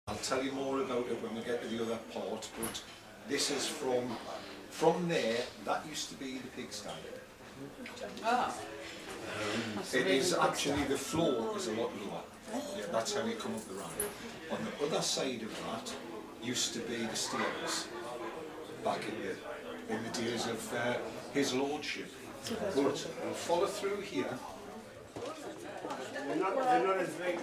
I'll tell you more about it when we get to the other part, but this is from there, that used to be the pigsty. Ah. It is actually, the floor is a lot lower. Yeah, that's how you come up the ramp. On the other side of that used to be the stables, back in the days of his lordship. But we'll follow through here. They're not as big.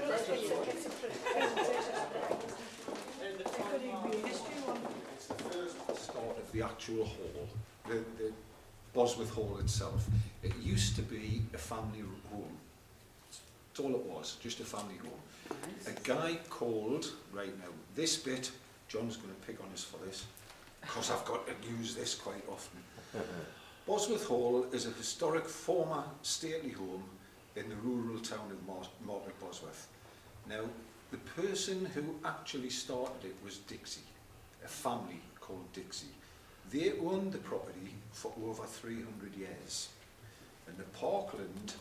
It's the first start of the actual hall, the Bosworth Hall itself. It used to be a family home. That's all it was, just a family home. A guy called, right now, this bit, John's going to pick on us for this, because I've got to use this quite often. Bosworth Hall is a historic former stately home in the rural town of Margaret Bosworth. Now, the person who actually started it was Dixie, a family called Dixie. They owned the property for over 300 years. And the Parkland,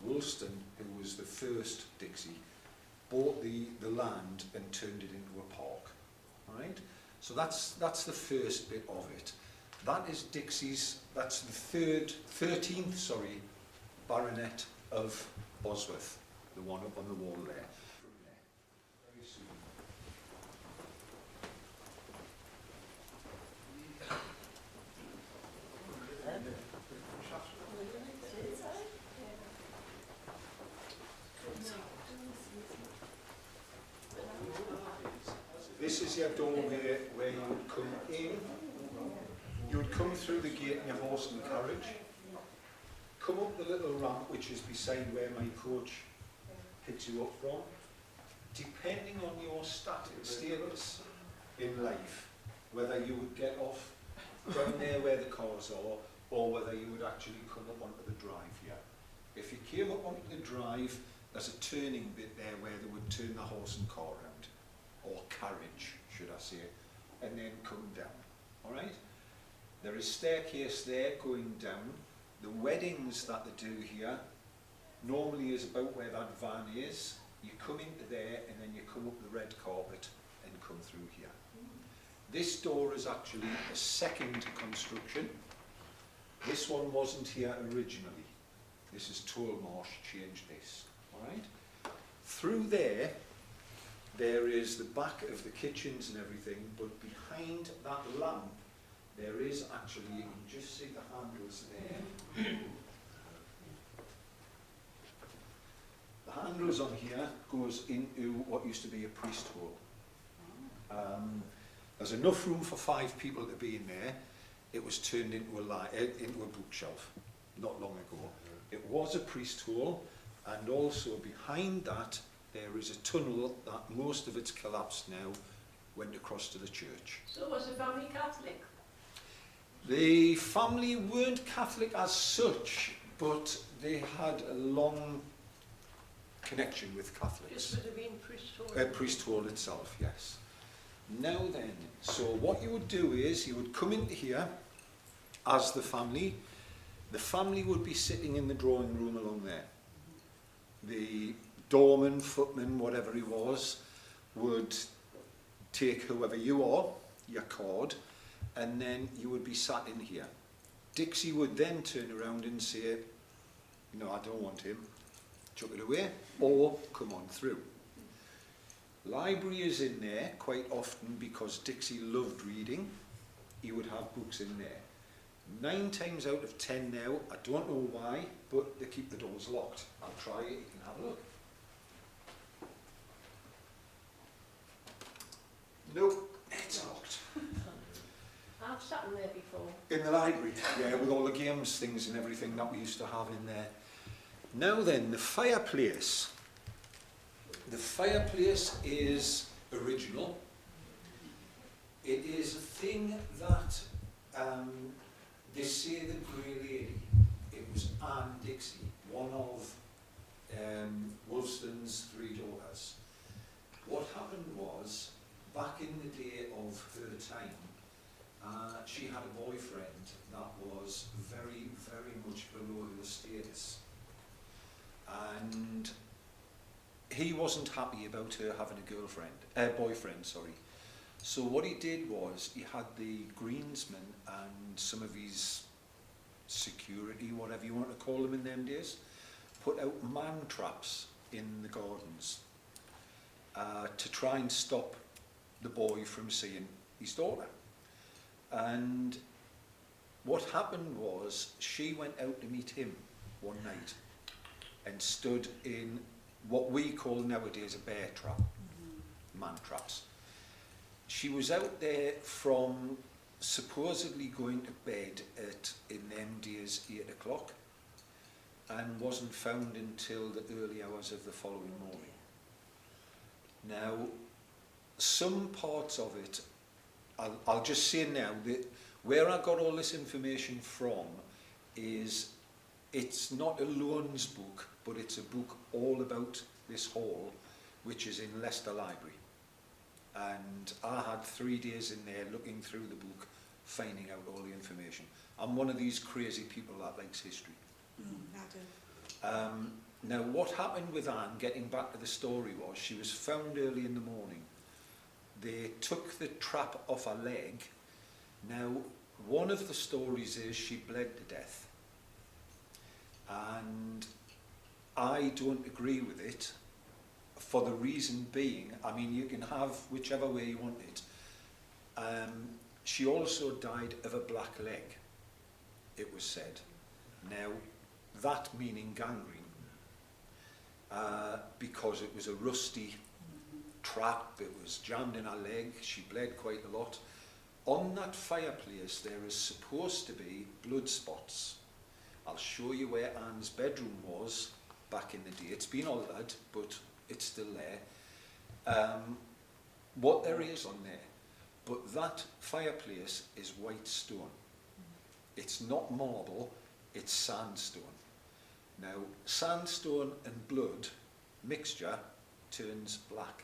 Woolston, who was the first Dixie, bought the land and turned it into a park. All right? So that's the first bit of it. That is Dixie's, that's the 13th baronet of Bosworth, the one up on the wall there. Very soon. This is your doorway where you would come in. You would come through the gate in your horse and carriage, come up the little ramp which is beside where my coach picks you up from. Depending on your status in life, whether you would get off down there where the cars are, or whether you would actually come up onto the drive here. If you came up onto the drive, there's a turning bit there where they would turn the horse and car round, or carriage, should I say, and then come down. All right? There is staircase there going down. The weddings that they do here normally is about where that van is. You come into there and then you come up the red carpet and come through here. This door is actually a second construction. This one wasn't here originally. This is Toolmarsh changed this. All right? Through there, there is the back of the kitchens and everything, but behind that lamp, there is actually, you can just see the handles there. The handles on here goes into what used to be a priest hall. There's enough room for 5 people to be in there. It was turned into a bookshelf not long ago. It was a priest hall, and also behind that there is a tunnel that most of it's collapsed now, went across to the church. So was the family Catholic? The family weren't Catholic as such, but they had a long connection with Catholics. This would have been priesthood. Priesthood itself, yes. Now then, so what you would do is you would come into here as the family. The family would be sitting in the drawing room along there. The doorman, footman, whatever he was, would take whoever you are, your card, and then you would be sat in here. Dixie would then turn around and say, no, I don't want him, chuck it away, or come on through. Library is in there quite often because Dixie loved reading. He would have books in there. 9 times out of 10 now, I don't know why, but they keep the doors locked. I'll try it, you can have a look. Nope, it's locked. I've sat in there before. In the library, yeah, with all the games, things and everything that we used to have in there. Now then, the fireplace. The fireplace is original. It is a thing that they say the Grey Lady, it was Anne Dixie, one of Woolston's 3 daughters. What happened was, back in the day of her time, she had a boyfriend that was very, very much below her status. And he wasn't happy about her having a boyfriend, sorry. So what he did was he had the greensman and some of his security, whatever you want to call them in them days, put out man traps in the gardens to try and stop the boy from seeing his daughter. And what happened was she went out to meet him one night and stood in what we call nowadays a bear trap, man traps. She was out there from supposedly going to bed at, in them days, 8 o'clock, and wasn't found until the early hours of the following morning. Now, some parts of it, I'll just say now that where I got all this information from is it's not a loans book, but it's a book all about this hall, which is in Leicester Library. And I had 3 days in there looking through the book, finding out all the information. I'm one of these crazy people that likes history. Now, what happened with Anne, getting back to the story, was she was found early in the morning. They took the trap off her leg. Now, one of the stories is she bled to death. And I don't agree with it, for the reason being, I mean, you can have whichever way you want it. She also died of a black leg, it was said. Now, that meaning gangrene, because it was a rusty trap, it was jammed in her leg, she bled quite a lot. On that fireplace there is supposed to be blood spots. I'll show you where Anne's bedroom was back in the day. It's been altered, but it's still there. What there is on there, but that fireplace is white stone. It's not marble, it's sandstone. Now, sandstone and blood mixture turns black.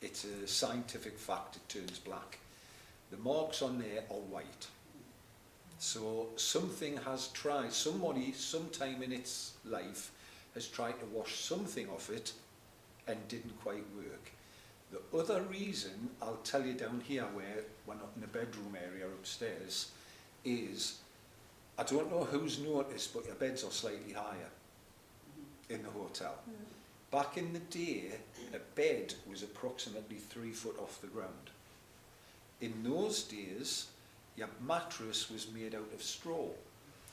It's a scientific fact, it turns black. The marks on there are white. So something has tried, somebody sometime in its life has tried to wash something off it and didn't quite work. The other reason, I'll tell you down here where we're not in the bedroom area upstairs, is, I don't know who's noticed, but your beds are slightly higher in the hotel. Back in the day, a bed was approximately 3 foot off the ground. In those days, your mattress was made out of straw.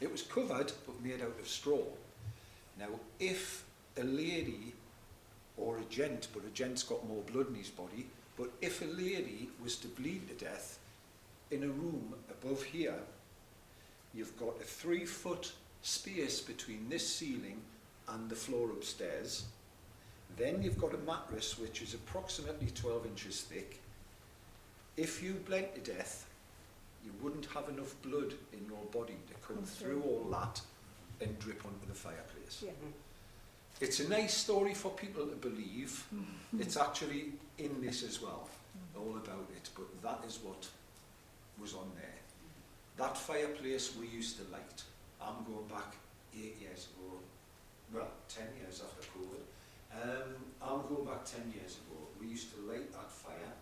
It was covered, but made out of straw. Now, if a lady, or a gent, but a gent's got more blood in his body, but if a lady was to bleed to death, in a room above here, you've got a 3 foot space between this ceiling and the floor upstairs. Then you've got a mattress which is approximately 12 inches thick. If you bled to death, you wouldn't have enough blood in your body to come through all that and drip onto the fireplace. Yeah. It's a nice story for people to believe. It's actually in this as well, all about it, but that is what was on there. That fireplace we used to light. I'm going back 8 years ago, well, 10 years after COVID. I'm going back 10 years ago. We used to light that fire,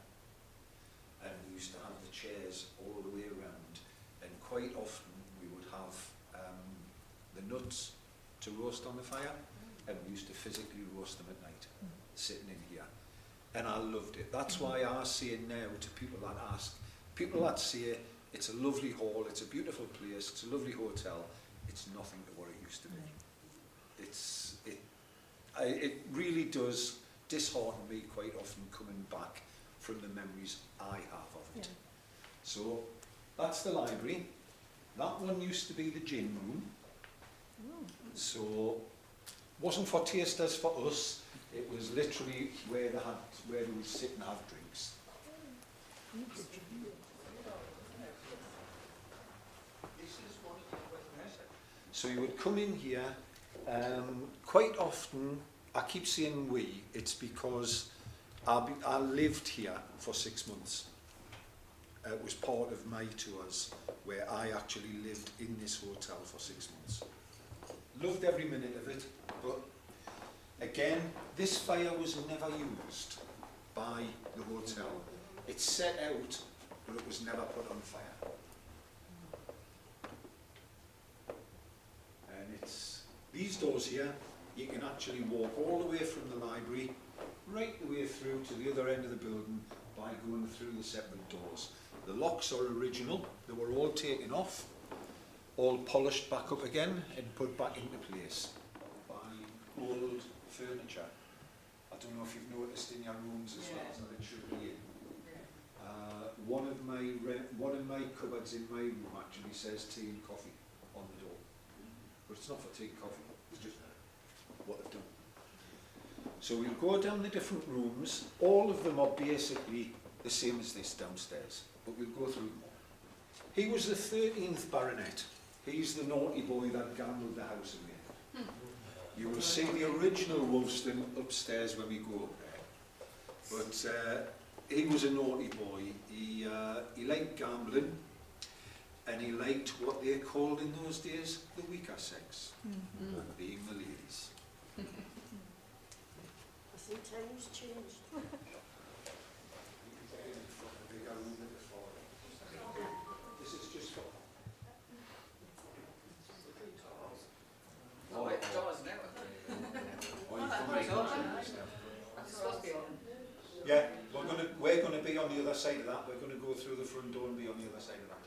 and we used to have the chairs all the way around, and quite often we would have the nuts to roast on the fire, and we used to physically roast them at night, sitting in here. And I loved it. That's why I say now to people that ask, people that say it's a lovely hall, it's a beautiful place, it's a lovely hotel, it's nothing to what it used to be. It really does dishearten me quite often coming back from the memories I have of it. Yeah. So that's the library. That one used to be the gin room. So wasn't for tasters for us. It was literally where they would sit and have drinks. So you would come in here. Quite often, I keep saying we, it's because I lived here for 6 months. It was part of my tours where I actually lived in this hotel for 6 months. Loved every minute of it, but Again, this fire was never used by the hotel. It's set out, but it was never put on fire. And it's these doors here, you can actually walk all the way from the library right the way through to the other end of the building by going through the separate doors. The locks are original, they were all taken off, all polished back up again and put back into place by old furniture. I don't know if you've noticed in your rooms as well, that it should be in. One of my cupboards in my room actually says tea and coffee on the door, but it's not for tea and coffee, it's just what they've done. So we'll go down the different rooms. All of them are basically the same as this downstairs, but we'll go through them all. He was the 13th baronet. He's the naughty boy that gambled the house away. You will see the original Wolfston upstairs when we go up there. But he was a naughty boy. He liked gambling, and he liked what they called in those days the weaker sex, being the ladies. I think times changed. This is just for... Oh, it does now. Yeah, we're going to be on the other side of that. We're going to go through the front door and be on the other side of that.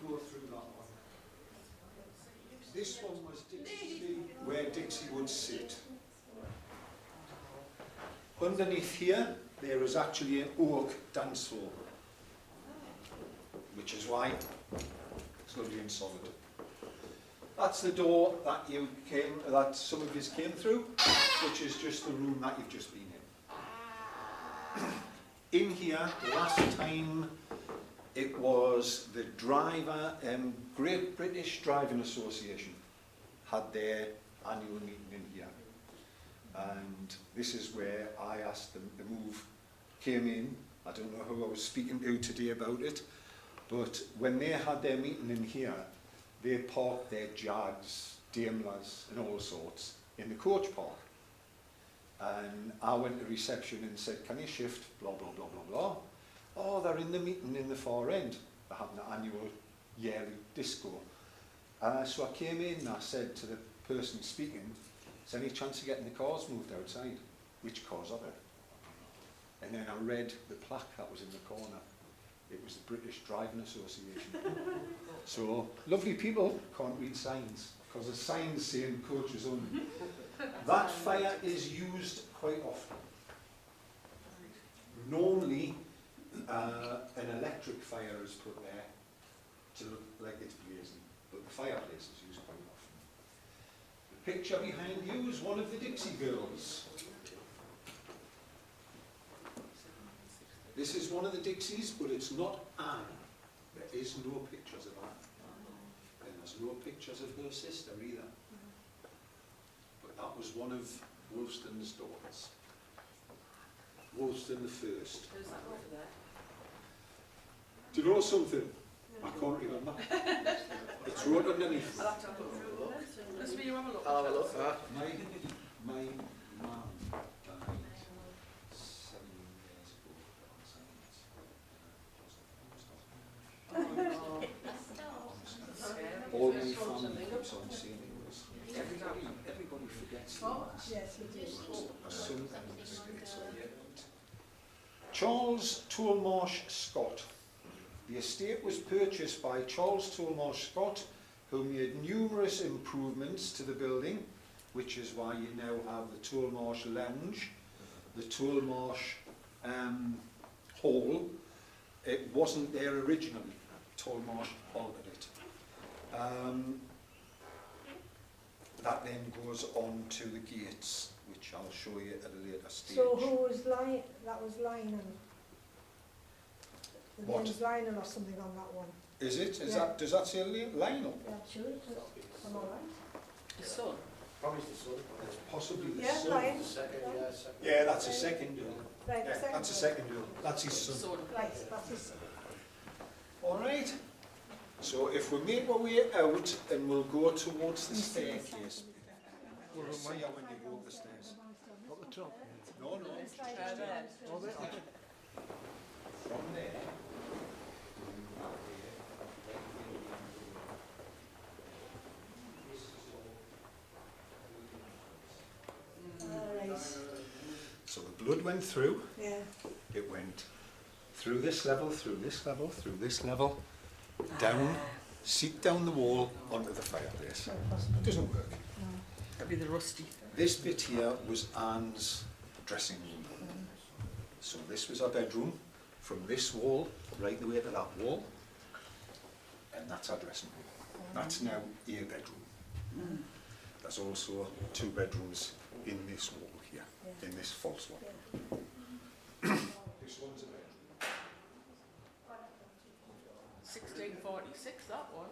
Go through that one. This one was Dixie, where Dixie would sit. Underneath here, there is actually an oak dance floor, which is why it's lovely and solid. That's the door that some of you came through, which is just the room that you've just been in. In here, last time, it was the Great British Driving Association had their annual meeting in here. And this is where I asked them to move, came in. I don't know who I was speaking to today about it, but when they had their meeting in here, they parked their Jags, Daimlers and all sorts in the coach park. And I went to reception and said, can you shift, blah, blah, blah, blah, blah. Oh, they're in the meeting in the far end. They're having an annual yearly disco. So I came in and I said to the person speaking, is there any chance of getting the cars moved outside? Which cars are there? And then I read the plaque that was in the corner. It was the British Driving Association. So, lovely people can't read signs, because the signs saying coaches only. That fire is used quite often. Normally, an electric fire is put there to look like it's blazing, but the fireplace is used quite often. The picture behind you is one of the Dixie Girls. This is one of the Dixies, but it's not Anne. There is no pictures of Anne. And there's no pictures of her sister either. But that was one of Wolfston's daughters. Wolfston the First. Who's that over there? Do you know something? I can't remember. It's right underneath. I'll have to have a look through them. Let's you have a look. I'll have a look. My mum died 7 years ago. All my family keeps on saying it was. Everybody forgets the last. Yes, it is. Sometimes it's Charles Toolmarsh Scott. The estate was purchased by Charles Toolmarsh Scott, who made numerous improvements to the building, which is why you now have the Toolmarsh Lounge, the Toolmarsh Hall. It wasn't there originally. Toolmarsh altered it. That then goes on to the gates, which I'll show you at a later stage. So who was that was Lionel? The What? name's Lionel or something on that one. Is it? Is Yeah. that? Does that say Lionel? Yeah, sure it is. Am I right? The son. Probably the son. It's possibly the Yeah, son. Lion. Second, yeah, second. Yeah, that's a second duel. Right, Yeah, that's a second duel. That's his son. Son. Right, that is. All right. So if we make our way out and we'll go towards the staircase, you'll see how when you go up the stairs. Up the top. No, no, There. Oh, there. from there. Alright, So the blood went through, yeah. it went through this level, through this level, through this level, down, seeped down the wall onto the fireplace. It doesn't work. That'd be the rusty. This bit here was Anne's dressing room. So this was our bedroom, from this wall right the way to that wall, and that's our dressing room. That's now a bedroom. There's also 2 bedrooms in this wall here, in this false wall. This one's a bedroom. 1646, that one.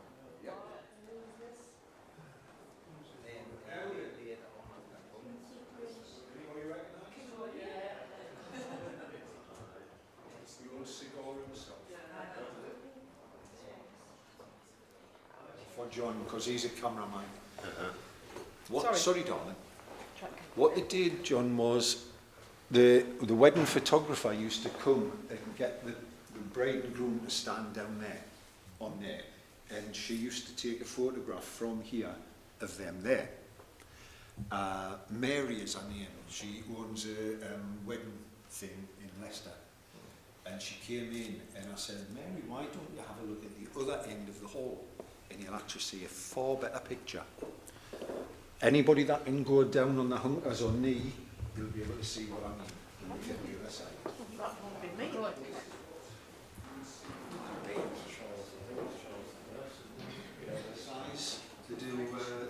Anybody recognise? It's the old cigar himself. For John, because he's a cameraman. Sorry, darling. What they did, John, was the wedding photographer used to come and get the bride and groom to stand down there, on there, and she used to take a photograph from here of them there. Mary is her name. She owns a wedding thing in Leicester. And she came in and I said, Mary, why don't you have a look at the other end of the hall? And you'll actually see a far better picture. Anybody that can go down on the hunkers or knee, you'll be able to see what I mean when we get to the other side. That won't be me.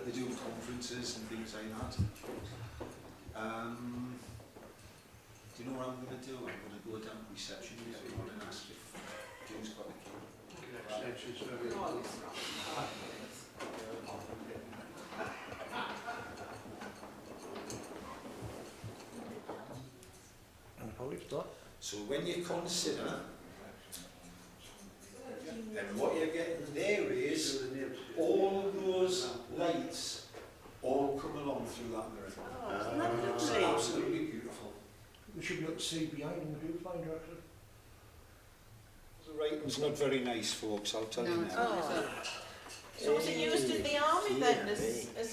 They do conferences and things like that. Do you know what I'm going to do? I'm going to go down to reception with everyone and ask if Jim's got the key. So when you consider, and what you're getting there is all those lights all come along through that mirror. It's absolutely beautiful. We should be able to see behind in the viewfinder, actually. The writing's not very nice, folks, I'll tell you now. Oh. So was it used in the army then, as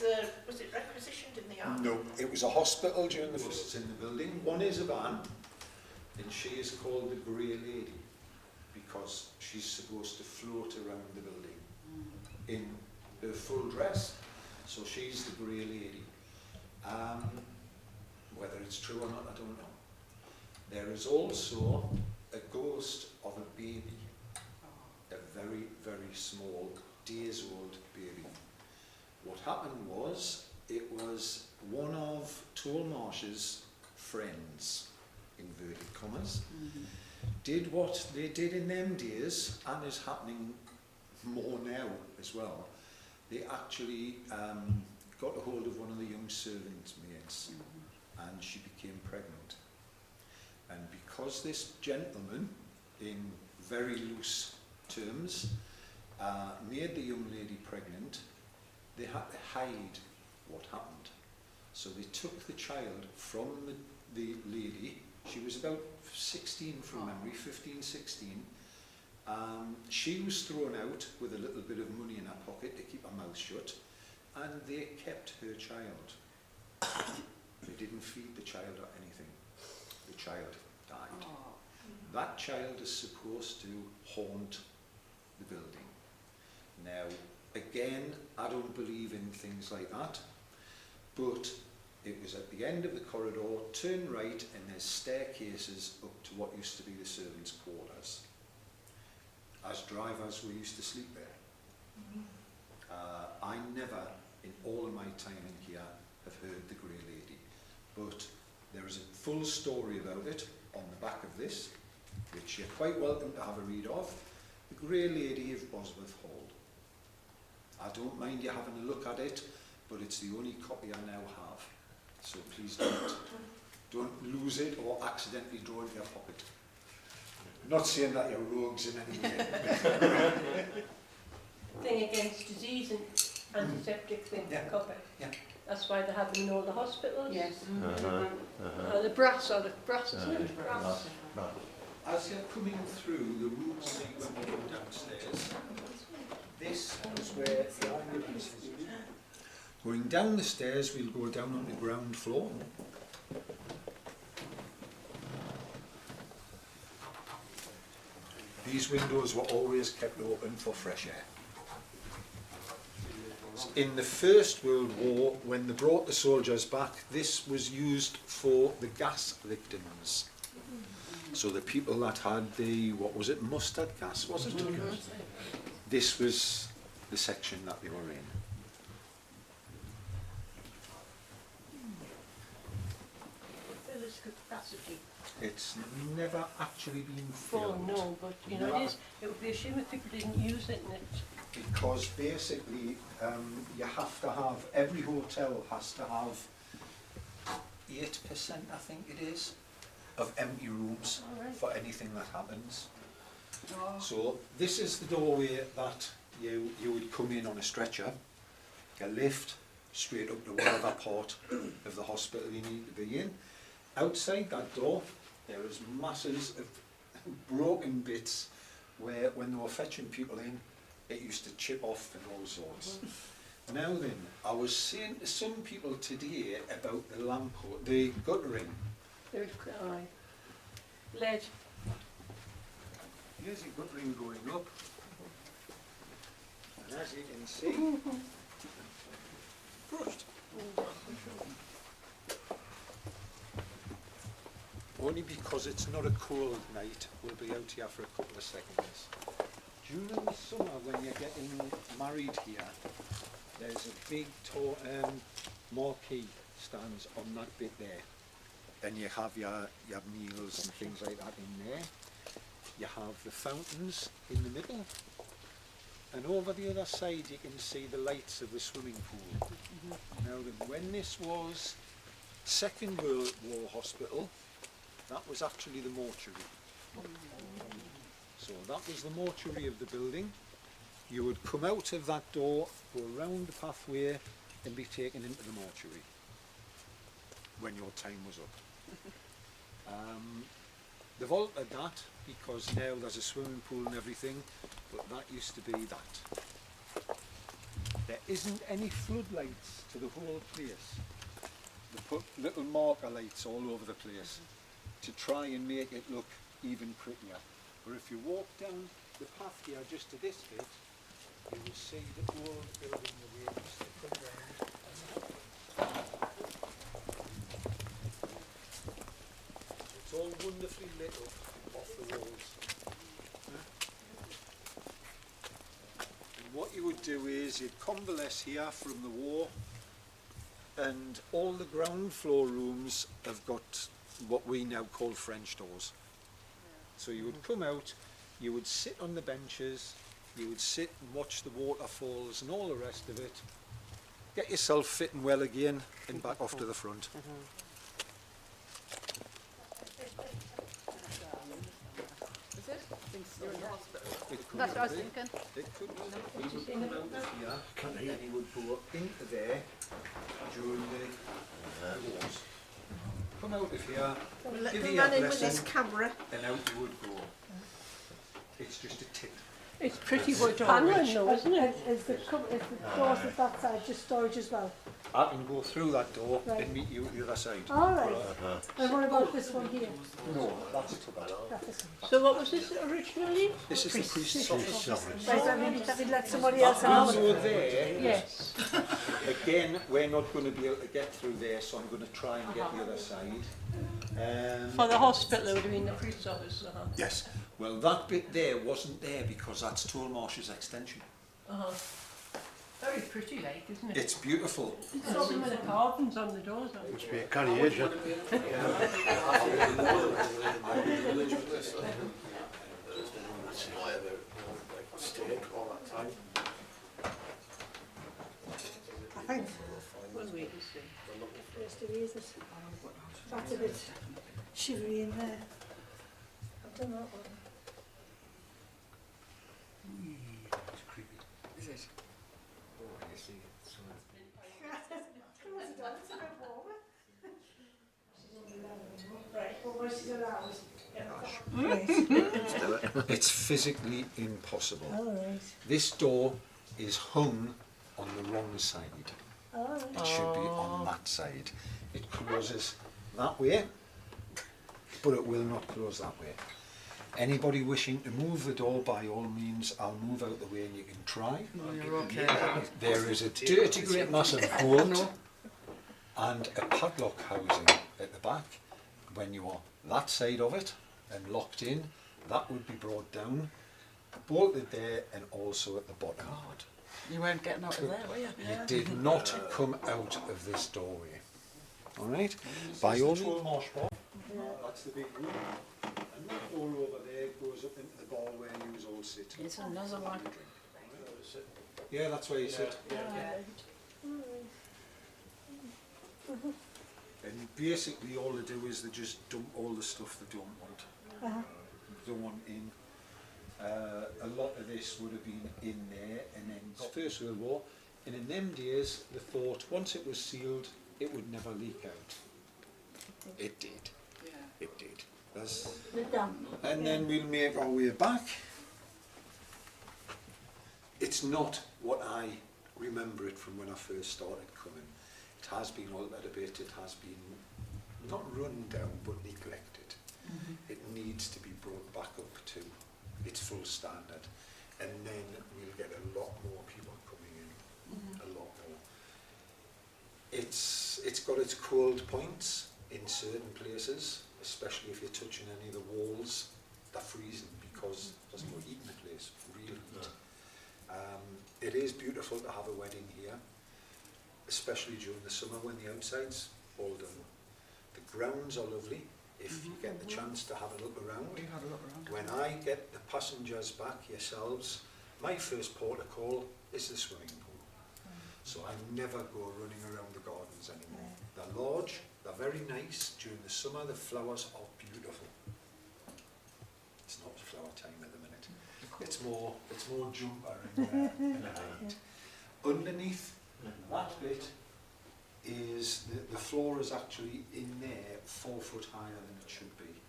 a, was it requisitioned in the army? No, it was a hospital during the first in the building. One is a van, and she is called the Grey Lady because she's supposed to float around the building in her full dress. So she's the Grey Lady. Whether it's true or not, I don't know. There is also a ghost of a baby, a very, very small, days-old baby. What happened was, it was one of Tollmarsh's friends, inverted commas, did what they did in them days, and is happening more now as well. They actually got a hold of one of the young servant maids, and she became pregnant. And because this gentleman, in very loose terms, made the young lady pregnant, they had to hide what happened. So they took the child from the lady. She was about 16 from memory, 15, 16. She was thrown out with a little bit of money in her pocket to keep her mouth shut, and they kept her child. They didn't feed the child or anything. The child died. That child is supposed to haunt the building. Now, again, I don't believe in things like that, but it was at the end of the corridor, turn right, and there's staircases up to what used to be the servants' quarters. As drivers, we used to sleep there. I never, in all of my time in here, have heard the Grey Lady, but there is a full story about it on the back of this, which you're quite welcome to have a read of. The Grey Lady of Bosworth Hall. I don't mind you having a look at it, but it's the only copy I now have. So please don't lose it or accidentally draw it in your pocket. I'm not saying that you're rogues in any way. thing against disease and antiseptic thing Yeah. to cover. Yeah. That's why they have them in all the hospitals. Yes. The brass or the brass, isn't it? Brass. As you're coming through the room C when you come downstairs, this is where the ambulance is. Going down the stairs, we'll go down on the ground floor. These windows were always kept open for fresh air. In the First World War, when they brought the soldiers back, this was used for the gas victims. So the people that had the, what was it, mustard gas, was it? This was the section that they were in. Phyllis capacity. It's never actually been Oh filled. no, but you know it would be a shame if people didn't use it and it's Because basically you have to have, every hotel has to have 8%, I think it is, of empty rooms Alright. for anything that happens. So this is the doorway that you would come in on a stretcher, a lift straight up to whatever part of the hospital you need to be in. Outside that door there is masses of broken bits where when they were fetching people in it used to chip off and all sorts. Now then, I was saying to some people today about the lamp, the guttering. there's lead. Here's the guttering going up. And as you can see, brushed. Only because it's not a cold night, we'll be out here for a couple of seconds. During the summer, when you're getting married here, there's a big marquee stands on that bit there. And you have your meals and things like that in there. You have the fountains in the middle. And over the other side you can see the lights of the swimming pool. Now then, when this was Second World War hospital, that was actually the mortuary. So that was the mortuary of the building. You would come out of that door, go around the pathway and be taken into the mortuary when your time was up. They've altered that because now there's a swimming pool and everything, but that used to be that. There isn't any floodlights to the whole place. They put little marker lights all over the place to try and make it look even prettier. But if you walk down the path here just to this bit, you will see the old building the way it used to come round. It's all wonderfully lit up off the walls. And what you would do is you'd convalesce here from the war, and all the ground floor rooms have got what we now call French doors. So you would come out, you would sit on the benches, you would sit and watch the waterfalls and all the rest of it, get yourself fit and well again and back off to the front. Is it? I think you're in the hospital. It could That's what I was be. thinking. It could be. He would come out of here and he would go into there during the wars. Come out of here, Let give the you man a in with his blessing, camera. and out you would go. It's just a tip. It's pretty wood paneling though, isn't it? Is the doors at that side just storage as well? I can go through that door Right. and meet you at the other side. All right. And what about this one here? No, that's too bad. That is So what was this originally? This is the priest's office. right. Let me let somebody else have a So there, Yes. again, we're not going to be able to get through there, so I'm going to try and get the other side. For the hospital it would have been the priest's office. Yes. Well, that bit there wasn't there because that's Tollmarsh's extension. Very pretty like, isn't it? It's beautiful. It's all some of the carvings on the doors. Must be a carriage. I think We'll wait and see. first of these is that's a bit shivery in there. I don't know. It's creepy. Is it? Oh, you see, it's Close the door, it's a bit warmer. Right, well, where's she going out? Right. It's physically impossible. All right. This door is hung on the wrong side. All right. It should be on that side. It closes that way, but it will not close that way. Anybody wishing to move the door, by all means, I'll move out the way and you can try. No, you're okay. There is a dirty great massive bolt and a padlock housing at the back. When you are that side of it and locked in, that would be brought down, bolted there, and also at the bottom. God, you weren't getting out of there, were you? You did not come out of this doorway. All right? By all means. That's the big room. And that door over there goes up into the bar where you was all sitting. It's another one. Yeah, that's where you sit. And basically all they do is they just dump all the stuff they don't want. They want in. A lot of this would have been in there, and then First World War, and in them days they thought once it was sealed it would never leak out. It did. Yeah. It did. That's, The damp. and then we'll make our way back. It's not what I remember it from when I first started coming. It has been altered a bit, it has been not run down but neglected. It needs to be brought back up to its full standard, and then we'll get a lot more people coming in, a lot more. It's got its cold points in certain places, especially if you're touching any of the walls. They're freezing because there's no heat in the place, real heat. It is beautiful to have a wedding here, especially during the summer when the outside's all done. The grounds are lovely if you get the chance to have a look around. We had a look around. When I get the passengers back, yourselves, my first port of call is the swimming pool. So I never go running around the gardens anymore. They're large, they're very nice. During the summer, the flowers are beautiful. It's not flower time at the minute. It's more jumper and height. Underneath that bit is the floor is actually in there 4 foot higher than it should be,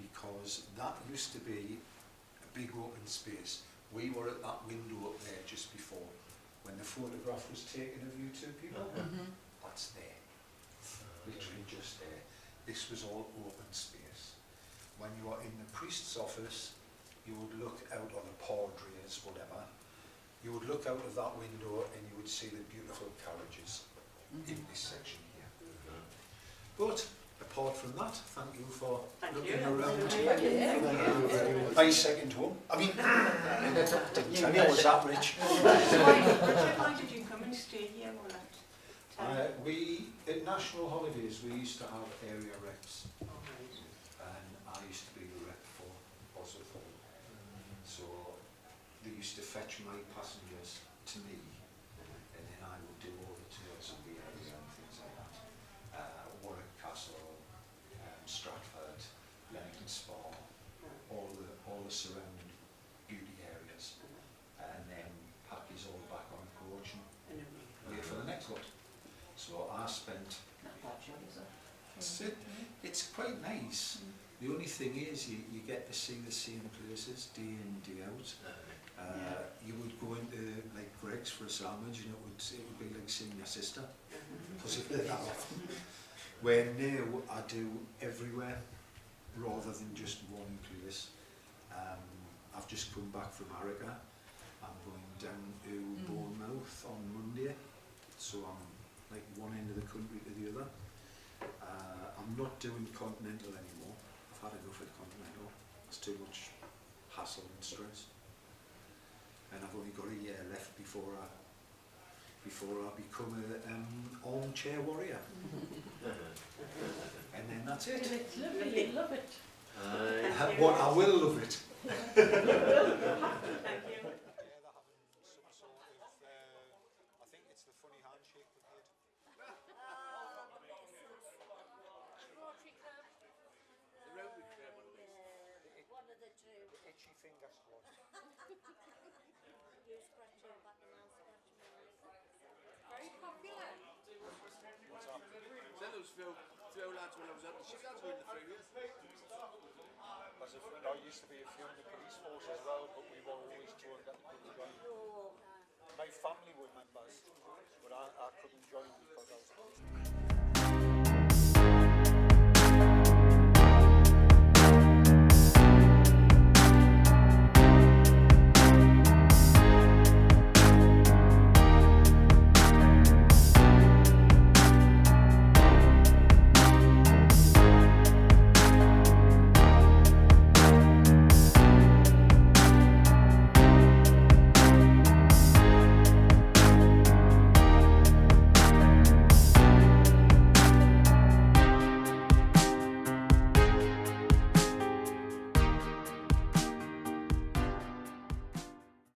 because that used to be a big open space. We were at that window up there just before when the photograph was taken of you two people. That's there, literally just there. This was all open space. When you are in the priest's office, you would look out on the padres, whatever. You would look out of that window and you would see the beautiful carriages in this section here. But apart from that, thank you for looking around here. My second home. I mean, didn't tell you I was that rich. Why did you come and stay here all that time? We, at national holidays, we used to have area reps, and I used to be the rep for Bosworth. So they used to fetch my passengers to me, and then I would do all the tours of the area and things like that. Warwick Castle, Stratford, Leamington Spa, all the surrounding beauty areas, and then pack us all back on coach and wait for the next one. So I spent. It's quite nice. The only thing is you get to see the same places day in, day out. You would go into like Greg's for a sandwich and it would be like seeing your sister, because if they're that often. Where now I do everywhere rather than just one place. I've just come back from Arica. I'm going down to Bournemouth on Monday, so I'm like one end of the country to the other. I'm not doing continental anymore. I've had enough of continental. It's too much hassle and stress. And I've only got a year left before I become an armchair warrior. And then that's it. It's lovely, love it. But I will love it. Thank you. I think it's the funny handshake we did. One of the two. The itchy finger squad. you scratch your back and I'll scratch mine. Very popular. What's that? Then there was few lads when I was out the ship lads were in the freeways. I used to be a few in the police force as well, but we were always told that we couldn't join. Oh, My family were members, but I couldn't join because I was police.